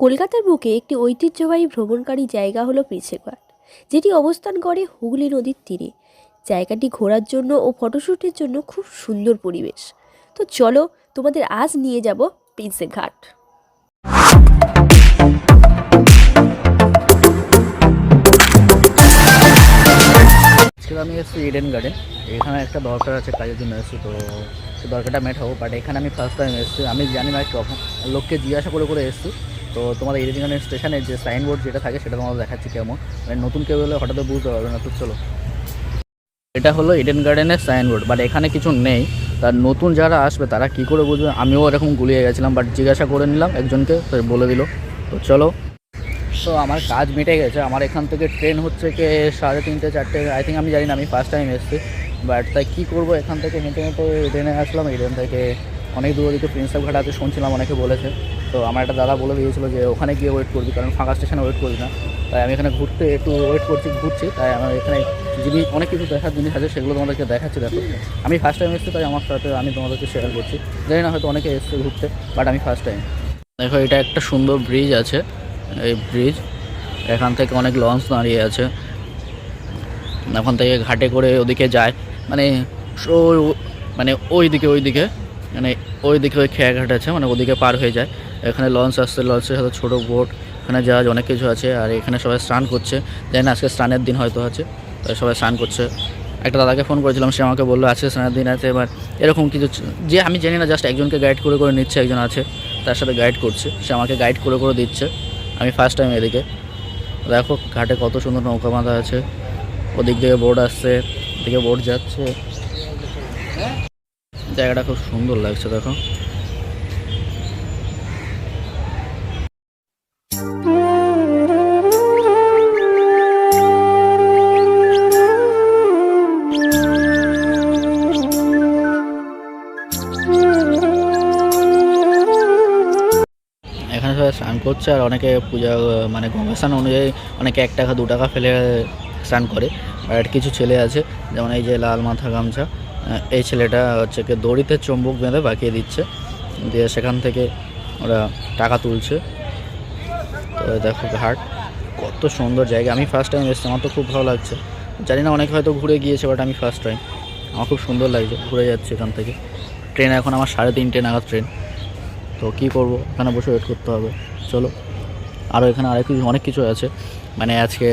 কলকাতার বুকে একটি ঐতিহ্যবাহী ভ্রমণকারী জায়গা হলো প্রিন্সেপ ঘাট, যেটি অবস্থান করে হুগলি নদীর তীরে। জায়গাটি ঘোরার জন্য ও ফটোশ্যুটের জন্য খুব সুন্দর পরিবেশ। তো চলো, তোমাদের আজ নিয়ে যাব প্রিন্সেপ ঘাট। আজকে আমি এসেছি ইডেন গার্ডেন। এখানে একটা দরকার আছে, কাজের জন্য এসেছি। তো সেই দরকারটা মেট হবো, বাট এখানে আমি ফার্স্ট টাইম এসেছি। আমি জানি না কখন, লোককে জিজ্ঞাসা করে করে এসেছি। তো তোমাদের ইডেন গার্ডেন স্টেশনের যে সাইনবোর্ড যেটা থাকে সেটা তোমাদের দেখাচ্ছি কেমন। মানে নতুন কেউ হলে হঠাৎ বুঝতে পারবে না। তো চলো, এটা হলো ইডেন গার্ডেনের সাইনবোর্ড, বাট এখানে কিছু নেই। তার নতুন যারা আসবে তারা কী করে বুঝবে, আমিও এরকম গুলিয়ে গেছিলাম, বাট জিজ্ঞাসা করে নিলাম একজনকে, তো বলে দিল। তো চলো, তো আমার কাজ মিটে গেছে। আমার এখান থেকে ট্রেন হচ্ছে কি 3:30 4টে, আই থিঙ্ক, আমি জানি না, আমি ফার্স্ট টাইম এসেছি। বাট তাই কী করবো, এখান থেকে হেঁটে হেঁটে ট্রেনে আসলাম। ট্রেন থেকে অনেক দূর ওদিকে প্রিন্সেপ ঘাট আছে শুনছিলাম, অনেকে বলেছে। তো আমার একটা দাদা বলে দিয়েছিলো যে ওখানে গিয়ে ওয়েট করবি, কারণ ফাঁকা স্টেশনে ওয়েট করবি না। তাই আমি এখানে ঘুরতে একটু ওয়েট ঘুরছি। তাই আমার এখানে জিনিস, অনেক কিছু দেখার জিনিস আছে, সেগুলো তোমাদেরকে দেখাচ্ছি। দেখো, আমি ফার্স্ট টাইম এসেছি, তাই আমার সাথে আমি তোমাদেরকে শেয়ার করছি। জানি না, হয়তো অনেকে এসছে ঘুরতে, বাট আমি ফার্স্ট টাইম। দেখো, এটা একটা সুন্দর ব্রিজ আছে। এই ব্রিজ, এখান থেকে অনেক লঞ্চ দাঁড়িয়ে আছে। এখন থেকে ঘাটে করে ওদিকে যায়, মানে মানে ওইদিকে মানে ওইদিকে ওই খেয়াঘাট আছে, মানে ওদিকে পার হয়ে যায়। এখানে লঞ্চ আসছে, লঞ্চের সাথে ছোটো বোট, এখানে জাহাজ, অনেক কিছু আছে। আর এখানে সবাই স্নান করছে, জানি না আজকে স্নানের দিন হয়তো আছে, তাই সবাই স্নান করছে। একটা দাদাকে ফোন করেছিলাম, সে আমাকে বললো আজকে স্নানের দিন আছে। এবার এরকম কিছু যে আমি জানি না, জাস্ট একজনকে গাইড করে করে নিচ্ছে, একজন আছে তার সাথে গাইড করছে, সে আমাকে গাইড করে করে দিচ্ছে। আমি ফার্স্ট টাইম এদিকে। দেখো ঘাটে কত সুন্দর নৌকা বাঁধা আছে, ওদিক থেকে বোট আসছে, এদিকে বোট যাচ্ছে। জায়গাটা খুব সুন্দর লাগছে, দেখো। এখানে সবাই স্নান করছে, আর অনেকে পূজা, মানে গঙ্গা স্নান অনুযায়ী অনেকে 1 টাকা 2 টাকা ফেলে স্নান করে। আর কিছু ছেলে আছে, যেমন এই যে লাল মাথা গামছা, এই ছেলেটা হচ্ছে কি দড়িতে চুম্বক বেঁধে বাঁকিয়ে দিচ্ছে, দিয়ে সেখান থেকে ওরা টাকা তুলছে। তো দেখো ঘাট, কত সুন্দর জায়গা। আমি ফার্স্ট টাইম এসেছি, আমার তো খুব ভালো লাগছে। জানি না অনেকে হয়তো ঘুরে গিয়েছে, বাট আমি ফার্স্ট টাইম, আমার খুব সুন্দর লাগছে। ঘুরে যাচ্ছে এখান থেকে। ট্রেন এখন আমার 3:30 নাগাদ ট্রেন। তো কী করবো, এখানে বসে ওয়েট করতে হবে। চলো, আরও এখানে অনেক কিছু আছে। মানে আজকে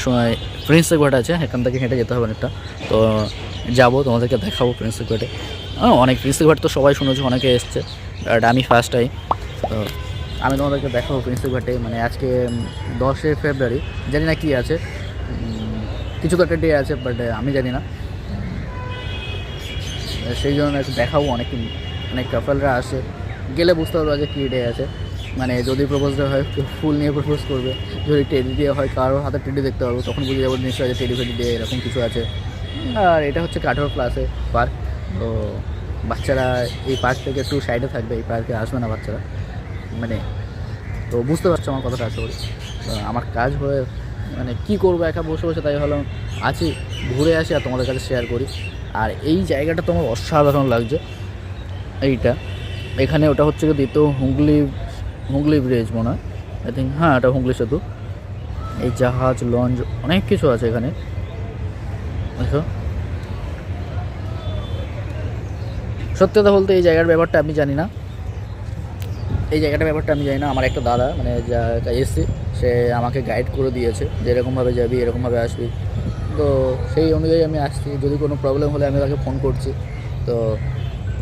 সময় প্রিন্সেপ ঘাট আছে, এখান থেকে হেঁটে যেতে হবে অনেকটা। তো যাবো, তোমাদেরকে দেখাবো প্রিন্সেপ ঘাটে। অনেক প্রিন্সেপ ঘাট তো সবাই শুনেছে, অনেকে এসছে, বাট আমি ফার্স্ট টাইম। তো আমি তোমাদেরকে দেখাবো প্রিন্সেপ ঘাটে। মানে আজকে 10শে ফেব্রুয়ারি, জানি না কী আছে, কিছু তো একটা ডে আছে, বাট আমি জানি না। সেই জন্য একটু দেখাবো। অনেক কাপলরা আসে, গেলে বুঝতে পারবো যে কী ডে আছে। মানে যদি প্রপোজ হয়, ফুল নিয়ে প্রপোজ করবে। যদি টেডি দিয়ে হয়, কারোর হাতে টেডি দেখতে পারবো, তখন বুঝে যাবো নিশ্চয়ই যে টেডি ফেডি দিয়ে এরকম কিছু আছে। আর এটা হচ্ছে 18+ পার্ক। তো বাচ্চারা এই পার্ক থেকে একটু সাইডে থাকবে, এই পার্কে আসবে না বাচ্চারা। মানে তো বুঝতে পারছো আমার কথাটা আসলে। আমার কাজ হয়ে মানে কী করবো, একা বসে বসে, তাই ভাবলাম আছি, ঘুরে আসি আর তোমাদের কাছে শেয়ার করি। আর এই জায়গাটা তো আমার অসাধারণ লাগছে। এইটা, এখানে ওটা হচ্ছে কি দ্বিতীয় হুগলি ব্রিজ মনে হয়, আই থিঙ্ক। হ্যাঁ, এটা হুগলি সেতু। এই জাহাজ, লঞ্চ, অনেক কিছু আছে এখানে। দেখো, সত্যি কথা বলতে এই জায়গার ব্যাপারটা আমি জানি না। আমার একটা দাদা, মানে যা এসছি, সে আমাকে গাইড করে দিয়েছে যে এরকমভাবে যাবি, এরকমভাবে আসবি। তো সেই অনুযায়ী আমি আসছি। যদি কোনো প্রবলেম হলে আমি তাকে ফোন করছি। তো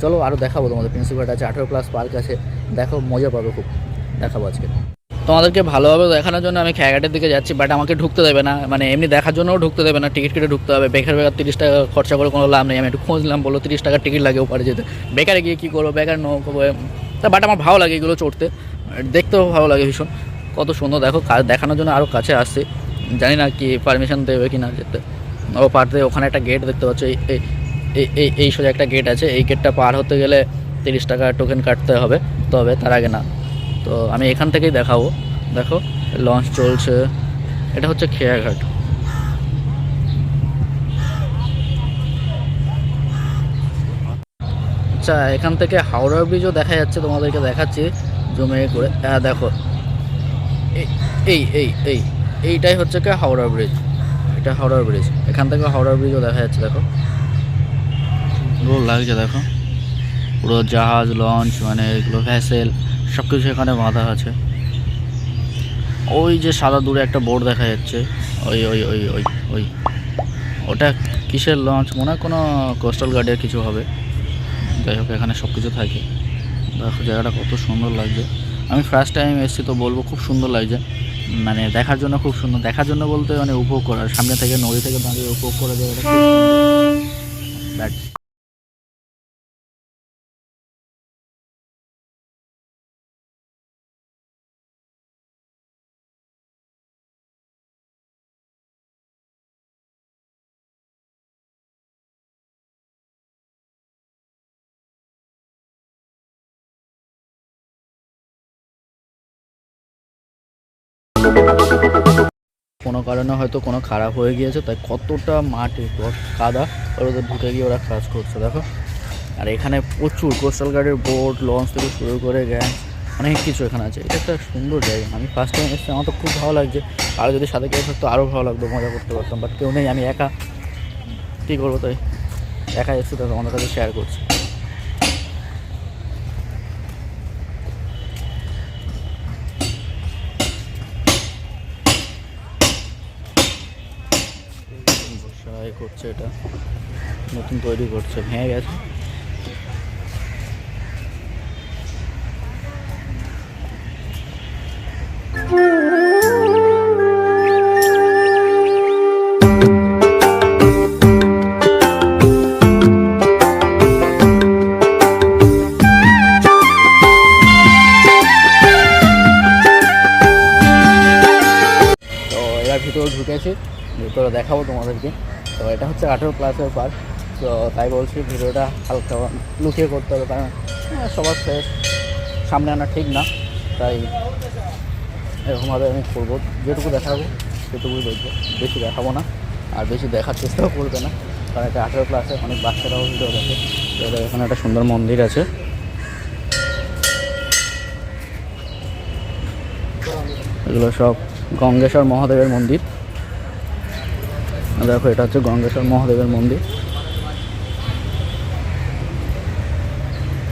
চলো, আরও দেখাবো তোমাদের। প্রিন্সেপ ঘাট আছে, 18+ পার্ক আছে, দেখো, মজা পাবে খুব। দেখাবো আজকে তোমাদেরকে ভালোভাবে দেখানোর জন্য। আমি খেয়াঘাটের দিকে যাচ্ছি, বাট আমাকে ঢুকতে দেবে না, মানে এমনি দেখার জন্যও ঢুকতে দেবে না, টিকিট কেটে ঢুকতে হবে। বেকার 30 টাকা খরচা করে কোনো লাভ নেই। আমি একটু খুঁজলাম, বললো 30 টাকার টিকিট লাগে ওপারে যেতে। বেকারে গিয়ে কী করবো, বেকার তা, বাট আমার ভালো লাগে এগুলো চড়তে, দেখতেও ভালো লাগে ভীষণ। কত সুন্দর, দেখো, দেখানোর জন্য আরও কাছে আসছে। জানি না কি পারমিশন দেবে কি না যেতে। ও পার দিয়ে ওখানে একটা গেট দেখতে পাচ্ছ, এই সোজা একটা গেট আছে। এই গেটটা পার হতে গেলে 30 টাকা টোকেন কাটতে হবে, তবে তার আগে না। তো আমি এখান থেকেই দেখাবো। দেখো, লঞ্চ চলছে, এটা হচ্ছে খেয়াঘাট। আচ্ছা, এখান থেকে হাওড়া ব্রিজও দেখা যাচ্ছে, তোমাদেরকে দেখাচ্ছি জুমে করে। হ্যাঁ দেখো, এই এই এই এই এইটাই হচ্ছে কি হাওড়া ব্রিজ, এটা হাওড়া ব্রিজ। এখান থেকে হাওড়া ব্রিজও দেখা যাচ্ছে, দেখো পুরো লাগছে, দেখো পুরো জাহাজ লঞ্চ মানে এগুলো ভ্যাসেল সব কিছু এখানে বাঁধা আছে। ওই যে সাদা দূরে একটা বোর্ড দেখা যাচ্ছে, ওই ওই ওই ওই ওই ওটা কিসের লঞ্চ মনে হয়, কোনো কোস্টাল গার্ডের কিছু হবে। যাই হোক এখানে সব কিছু থাকে। দেখো জায়গাটা কত সুন্দর লাগছে। আমি ফার্স্ট টাইম এসেছি তো বলবো খুব সুন্দর লাগছে, মানে দেখার জন্য খুব সুন্দর। দেখার জন্য বলতে মানে উপভোগ করার, সামনে থেকে নদী থেকে দাঁড়িয়ে উপভোগ করা জায়গাটা খুব সুন্দর। That's কোনো কারণে হয়তো কোনো খারাপ হয়ে গিয়েছে, তাই কতটা মাটি কাদা ওর ওদের ঢুকে গিয়ে ওরা কাজ করছে দেখো। আর এখানে প্রচুর কোস্টাল গার্ডের বোট লঞ্চ থেকে শুরু করে গ্যাস অনেক কিছু এখানে আছে। এটা একটা সুন্দর জায়গা। আমি ফার্স্ট টাইম এসেছি, আমার তো খুব ভালো লাগছে। আর যদি সাথে কেউ থাকতো আরও ভালো লাগতো, মজা করতে পারতাম, বাট কেউ নেই, আমি একা, কী করবো, তাই একা এসেছি, তো আমাদের কাছে শেয়ার করছি। করছে এটা নতুন তৈরি করছে, ভেঙে গেছে। তো এবার ভিতরে ঢুকেছি, ভিতরে দেখাবো তোমাদেরকে। তো এটা হচ্ছে 18+ পার্ক। তো তাই বলছি ভিডিওটা হালকা লুকিয়ে করতে হবে, কারণ সবার শেষ সামনে আনা ঠিক না, তাই এরকমভাবে আমি করবো। যেটুকু দেখাবো সেটুকুই দেখবো, বেশি দেখাবো না, আর বেশি দেখার চেষ্টাও করবে না, কারণ এটা 18+, অনেক বাচ্চারাও ভিডিও দেখে। তো এখানে একটা সুন্দর মন্দির আছে, এগুলো সব গঙ্গেশ্বর মহাদেবের মন্দির। দেখো এটা হচ্ছে গঙ্গেশ্বর মহাদেবের মন্দির।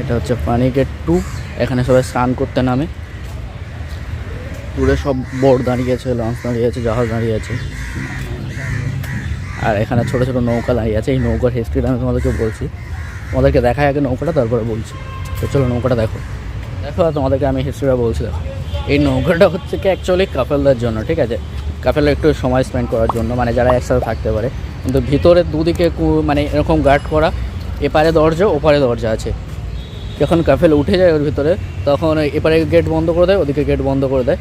এটা হচ্ছে পানি গেট 2। এখানে সবাই স্নান করতে নামে। দূরে সব বোট দাঁড়িয়ে আছে, লঞ্চ দাঁড়িয়ে আছে, জাহাজ দাঁড়িয়ে আছে, আর এখানে ছোটো ছোটো নৌকা দাঁড়িয়ে আছে। এই নৌকার হিস্ট্রিটা আমি তোমাদেরকে বলছি, তোমাদেরকে দেখায় আগে নৌকাটা, তারপরে বলছি। তো চলো নৌকাটা দেখো, দেখো তোমাদেরকে আমি হিস্ট্রিটা বলছি। দেখো এই নৌকাটা হচ্ছে কি অ্যাকচুয়ালি কাপেলদের জন্য, ঠিক আছে, কাপেলরা একটু সময় স্পেন্ড করার জন্য, মানে যারা একসাথে থাকতে পারে। কিন্তু ভিতরে দুদিকে মানে এরকম গার্ড করা, এপারে দরজা ওপারে দরজা আছে। যখন কাপেল উঠে যায় ওর ভিতরে, তখন এপারে গেট বন্ধ করে দেয়, ওদিকে গেট বন্ধ করে দেয়।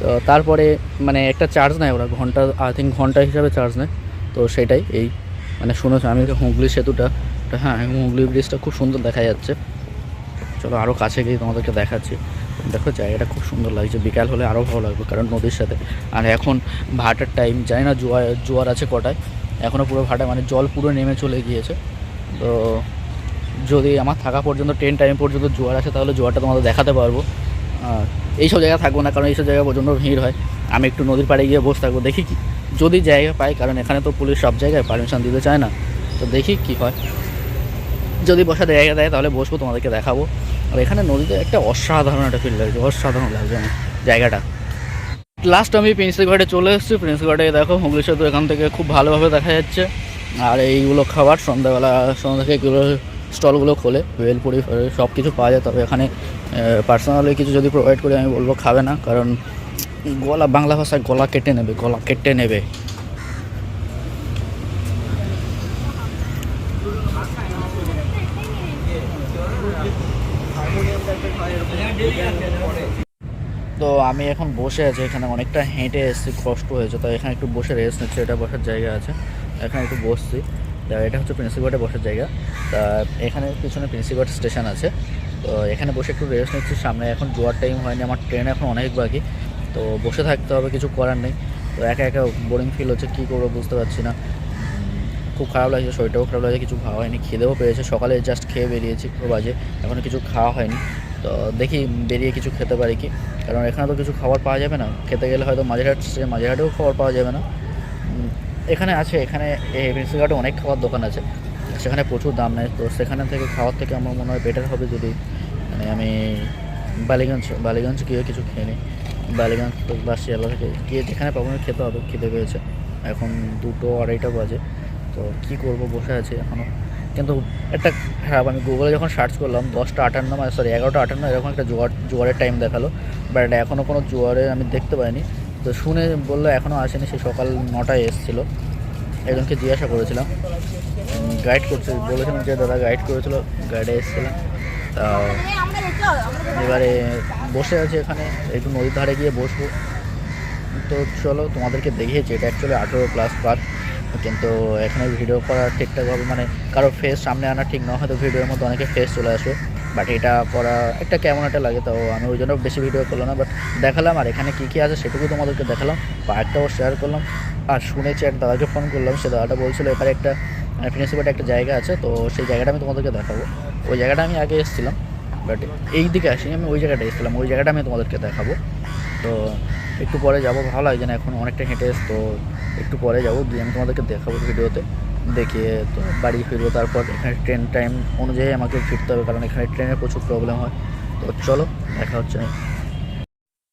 তো তারপরে মানে একটা চার্জ নেয় ওরা, ঘন্টা আই থিঙ্ক ঘন্টা হিসাবে চার্জ নেয়। তো সেটাই এই মানে শুনেছি আমি। হুগলি সেতুটা, হ্যাঁ হুগলি ব্রিজটা খুব সুন্দর দেখা যাচ্ছে। চলো আরও কাছে গিয়ে তোমাদেরকে দেখাচ্ছি। দেখো জায়গাটা খুব সুন্দর লাগছে, বিকাল হলে আরও ভালো লাগবে, কারণ নদীর সাথে। আর এখন ভাটার টাইম, জানি না জোয়ার আছে কটায়, এখনও পুরো ভাটা মানে জল পুরো নেমে চলে গিয়েছে। তো যদি আমার থাকা পর্যন্ত 10 টাইম পর্যন্ত জোয়ার আসে, তাহলে জোয়ারটা তোমাদের দেখাতে পারবো। আর এইসব জায়গা থাকবো না, কারণ এইসব জায়গায় প্রচণ্ড ভিড় হয়। আমি একটু নদীর পাড়ে গিয়ে বসে থাকবো, দেখি কি যদি জায়গা পাই, কারণ এখানে তো পুলিশ সব জায়গায় পারমিশন দিতে চায় না। তো দেখি কি হয়, যদি বসার জায়গা দেয় তাহলে বসবো, তোমাদেরকে দেখাবো। আর এখানে নদীতে একটা অসাধারণ একটা ফিল লাগছে, অসাধারণ লাগছে আমার জায়গাটা। লাস্ট আমি প্রিন্সেস ঘাটে চলে এসেছি। প্রিন্সেস ঘাটে দেখো হুগলি সেতু এখান থেকে খুব ভালোভাবে দেখা যাচ্ছে। আর এইগুলো খাবার সন্ধ্যাবেলা, সন্ধ্যা থেকে এগুলো স্টলগুলো খোলে, ভেলপুরি সব কিছু পাওয়া যায়। তবে এখানে পার্সোনালি কিছু যদি প্রোভাইড করি আমি বলবো খাবে না, কারণ গলা, বাংলা ভাষায় গলা কেটে নেবে, গলা কেটে নেবে। তো আমি এখন বসে আছি এখানে, অনেকটা হেঁটে এসেছি, কষ্ট হয়েছে, তো এখানে একটু বসে রেস্ট নিচ্ছি। এটা বসার জায়গা আছে, এখানে একটু বসছি। তা এটা হচ্ছে প্রিন্সিপালটা বসার জায়গা। তা এখানে পিছনে প্রিন্সিপাল স্টেশন আছে, তো এখানে বসে একটু রেস্ট নিচ্ছি। সামনে এখন জোয়ার টাইম হয়নি, আমার ট্রেন এখন অনেক বাকি, তো বসে থাকতে হবে, কিছু করার নেই। তো একা একা বোরিং ফিল হচ্ছে, কী করবো বুঝতে পারছি না। খুব খারাপ লাগছে, শরীরটাও খারাপ লাগছে, কিছু খাওয়া হয়নি, খিদেও পেয়েছে। সকালে জাস্ট খেয়ে বেরিয়েছি, 2 বাজে, এখনও কিছু খাওয়া হয়নি। তো দেখি বেরিয়ে কিছু খেতে পারি কি, কারণ এখানে তো কিছু খাবার পাওয়া যাবে না। খেতে গেলে হয়তো মাঝেরহাটেও খাবার পাওয়া যাবে না। এখানে আছে, এখানে এই ফেন্সিঘাটে অনেক খাবার দোকান আছে, সেখানে প্রচুর দাম নেয়। তো সেখানে থেকে খাওয়ার থেকে আমার মনে হয় বেটার হবে যদি মানে আমি বালিগঞ্জ গিয়ে কিছু খেয়ে নিই। বালিগঞ্জ বা শিয়ালদা থেকে গিয়ে যেখানে পাবো খেতে হবে, খেতে পেয়েছে। এখন 2-2:30 বাজে, তো কী করব, বসে আছি এখনও। কিন্তু একটা খারাপ, আমি গুগলে যখন সার্চ করলাম 10:58 মানে 11:58 এরকম একটা জোয়ারের টাইম দেখালো, বাট এখনও কোনো জোয়ারে আমি দেখতে পাইনি। তো শুনে বললো এখনও আসেনি, সে সকাল 9টায় এসেছিলো। একজনকে জিজ্ঞাসা করেছিলাম, গাইড করছে, বলেছিলাম যে দাদা গাইড করেছিল, গাইডে এসেছিলাম। তা এবারে বসে আছে এখানে, একটু নদীর ধারে গিয়ে বসবো। তো চলো তোমাদেরকে দেখিয়েছি, এটা অ্যাকচুয়ালি 18+ পার্ক, কিন্তু এখানে ভিডিও করা ঠিকঠাকভাবে মানে কারো ফেস সামনে আনা ঠিক না, হয়তো ভিডিওর মধ্যে অনেকে ফেস চলে আসে, বাট এটা করা একটা কেমন একটা লাগে। তো আমি ওই জন্য বেশি ভিডিও করলাম না, বাট দেখালাম। আর এখানে কী কী আছে সেটুকু তোমাদেরকে দেখালাম, পার্কটাও শেয়ার করলাম। আর শুনেছি এক দাদাকে ফোন করলাম, সে দাদাটা বলছিল এখানে একটা প্রিন্সিপাল একটা জায়গা আছে, তো সেই জায়গাটা আমি তোমাদেরকে দেখাবো। ওই জায়গাটা আমি আগে এসেছিলাম, বাট এই দিকে আসিনি, আমি ওই জায়গাটা এসেছিলাম, ওই জায়গাটা আমি তোমাদেরকে দেখাবো। তো একটু পরে যাবো, ভালো লাগছে না এখন, অনেকটা হেঁটে এসে, তো একটু পরে যাবো, গিয়ে আমি তোমাদেরকে দেখাবো ভিডিওতে, দেখিয়ে তো বাড়ি ফিরবো। তারপর এখানে ট্রেন টাইম অনুযায়ী আমাকে ফিরতে হবে, কারণ এখানে ট্রেনের প্রচুর প্রবলেম হয়। তো চলো দেখা হচ্ছে।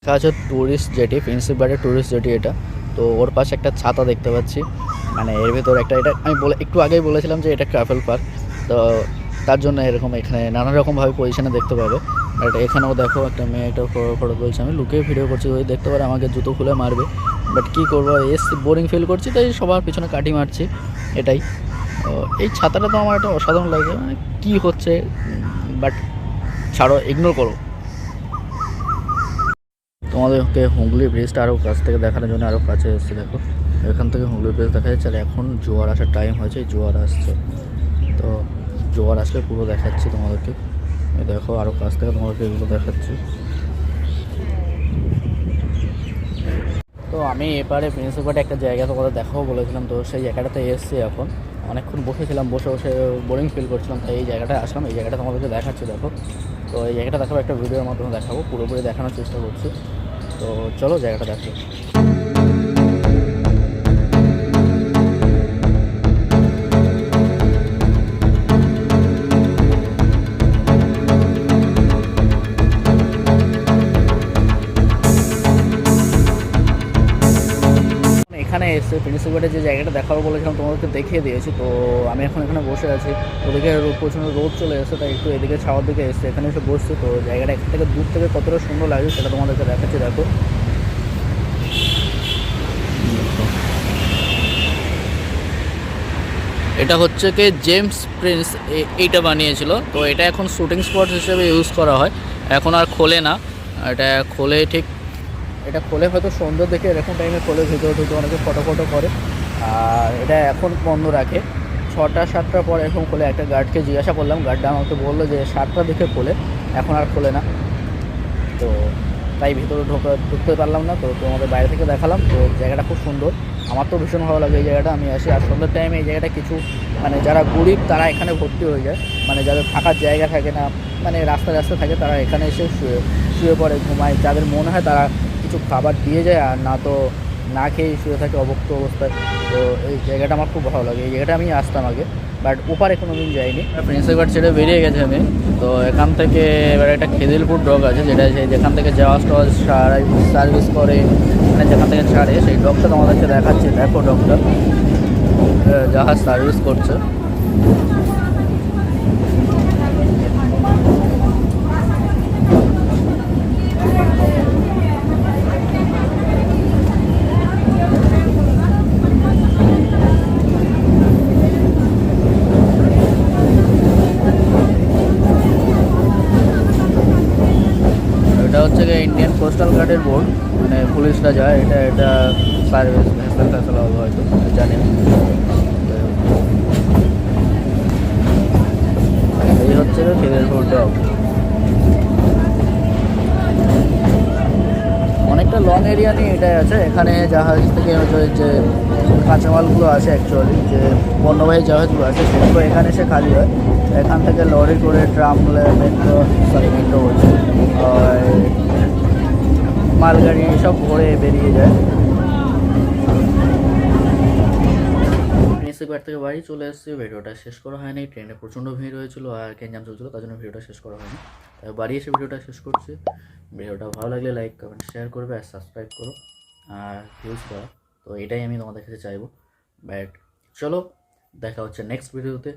দেখা হচ্ছে ট্যুরিস্ট জেটি, প্রিন্সিপালের ট্যুরিস্ট জেটি এটা। তো ওর পাশে একটা ছাতা দেখতে পাচ্ছি, মানে এর ভেতর একটা, এটা আমি একটু আগেই বলেছিলাম যে এটা ট্রাভেল পার্ক, তো তার জন্য এরকম এখানে নানা রকমভাবে পজিশনে দেখতে পাবে। বাট এখানেও দেখো একটা মেয়ে একটা ফটো তুলছে, আমি লুকিয়ে ভিডিও করছি, ওই দেখতে পারে আমাকে জুতো খুলে মারবে, বাট কী করবো, বোরিং ফিল করছি, তাই সবার পিছনে কাঠি মারছি, এটাই। এই ছাতাটা তো আমার একটা অসাধারণ লাগে, মানে কী হচ্ছে, বাট ছাড়ো, ইগনোর করো। তোমাদেরকে হুগলি ব্রিজটা আরও কাছ থেকে দেখানোর জন্য আরও কাছে এসেছি, দেখো এখান থেকে হুগলি ব্রিজ দেখা যাচ্ছে। আর এখন জোয়ার আসার টাইম হয়েছে, জোয়ার আসছে, তো জোয়ার আসলে পুরো দেখাচ্ছি তোমাদেরকে। দেখো আরও কাছ থেকে তোমাদেরকে এগুলো দেখাচ্ছি। তো আমি এপারে প্রিন্সিপালে একটা জায়গা তোমাদের দেখাবো বলেছিলাম, তো সেই জায়গাটাতে এসেছি। এখন অনেকক্ষণ বসেছিলাম, বসে বসে বোরিং ফিল করছিলাম, তাই এই জায়গাটায় আসলাম। এই জায়গাটা তোমাদেরকে দেখাচ্ছি, দেখো। তো এই জায়গাটা দেখাবো, একটা ভিডিওর মাধ্যমে দেখাবো, পুরোপুরি দেখানোর চেষ্টা করছি। তো চলো জায়গাটা দেখো। এখানে এসে প্রিন্সিপালে যে জায়গাটা দেখাবো বলেছিলাম তোমাদেরকে দেখিয়ে দিয়েছি। তো আমি এখন এখানে বসে আছি, ওদিকে প্রচণ্ড রোদ চলে এসে, তাই একটু এদিকে ছাওয়ার দিকে এসে এখানে এসে বসছি। তো জায়গাটা এখান থেকে দূর থেকে কতটা সুন্দর লাগে সেটা তোমাদেরকে দেখাচ্ছি, দেখো। এটা হচ্ছে কি জেমস প্রিন্স এইটা বানিয়েছিল, তো এটা এখন শুটিং স্পট হিসেবে ইউজ করা হয়, এখন আর খোলে না। এটা খোলে ঠিক, এটা খোলে হয়তো সন্ধ্যা দেখে এরকম টাইমে খোলে, ভিতরে ঢুকে অনেকে ফটো করে। আর এটা এখন বন্ধ রাখে 6টা-7টার পর এরকম খোলে। একটা গার্ডকে জিজ্ঞাসা করলাম, গার্ডটা আমাকে বললো যে 7টা দিকে খোলে, এখন আর খোলে না। তো তাই ভিতরে ঢুকতে পারলাম না, তো তোমাদের বাইরে থেকে দেখালাম। তো জায়গাটা খুব সুন্দর, আমার তো ভীষণ ভালো লাগে এই জায়গাটা। আমি আসি, আর সন্ধ্যার টাইমে এই জায়গাটা কিছু মানে যারা গরিব তারা এখানে ভর্তি হয়ে যায়, মানে যাদের থাকার জায়গা থাকে না, মানে রাস্তা থাকে, তারা এখানে এসে শুয়ে পড়ে, ঘুমায়। যাদের মনে হয় তারা কিছু খাবার দিয়ে যায়, আর না তো না খেয়েই শুয়ে থাকে অবক্ত অবস্থায়। তো এই জায়গাটা আমার খুব ভালো লাগে, এই জায়গাটা আমি আসতাম আগে, বাট ওপারে কোনো দিন যাইনি। প্রিন্সিপাল ছেড়ে বেরিয়ে গেছে আমি, তো এখান থেকে এবার একটা খেদিলপুর ডক আছে, যেটা যেখান থেকে জাহাজ টাওয়াজ সার্ভিস করে, মানে যেখান থেকে ছাড়ে, সেই ডকটা তোমাদেরকে দেখাচ্ছে। দেখো ডকটা জাহাজ সার্ভিস করছে। এটা হচ্ছে গিয়ে ইন্ডিয়ান কোস্টাল গার্ডের বোর্ড, মানে পুলিশরা যায়, এটা সার্ভিস ভেসেল হবে হয়তো, জানি না। এই হচ্ছে খেদিলপুর ডক। অনেক একটা লং এরিয়া নিয়ে এটাই আছে। এখানে জাহাজ থেকে যে কাঁচামালগুলো আছে অ্যাকচুয়ালি যে পণ্যবাহী জাহাজগুলো আছে সেগুলো এখানে এসে খালি হয়। এখান থেকে লরি করে ট্রাম মেট্রো বলছে মালগাড়ি সব ভরে বেরিয়ে যায়। প্রিন্সিপাল থেকে বাড়ি চলে এসেছি, ভিডিওটা শেষ করা হয়নি, ট্রেনে প্রচণ্ড ভিড় হয়েছিল আর গ্যাঞ্জাম চলছিল, তার জন্য ভিডিওটা শেষ করা হয়নি। তাই বাড়ি এসে ভিডিওটা শেষ করছি। ভিডিওটা ভালো লাগলে লাইক কমেন্ট শেয়ার করবে আর সাবস্ক্রাইব করো আর ভিউজ করো, তো এটাই আমি তোমাদের কাছে চাইবো। বাট চলো দেখা হচ্ছে নেক্সট ভিডিওতে।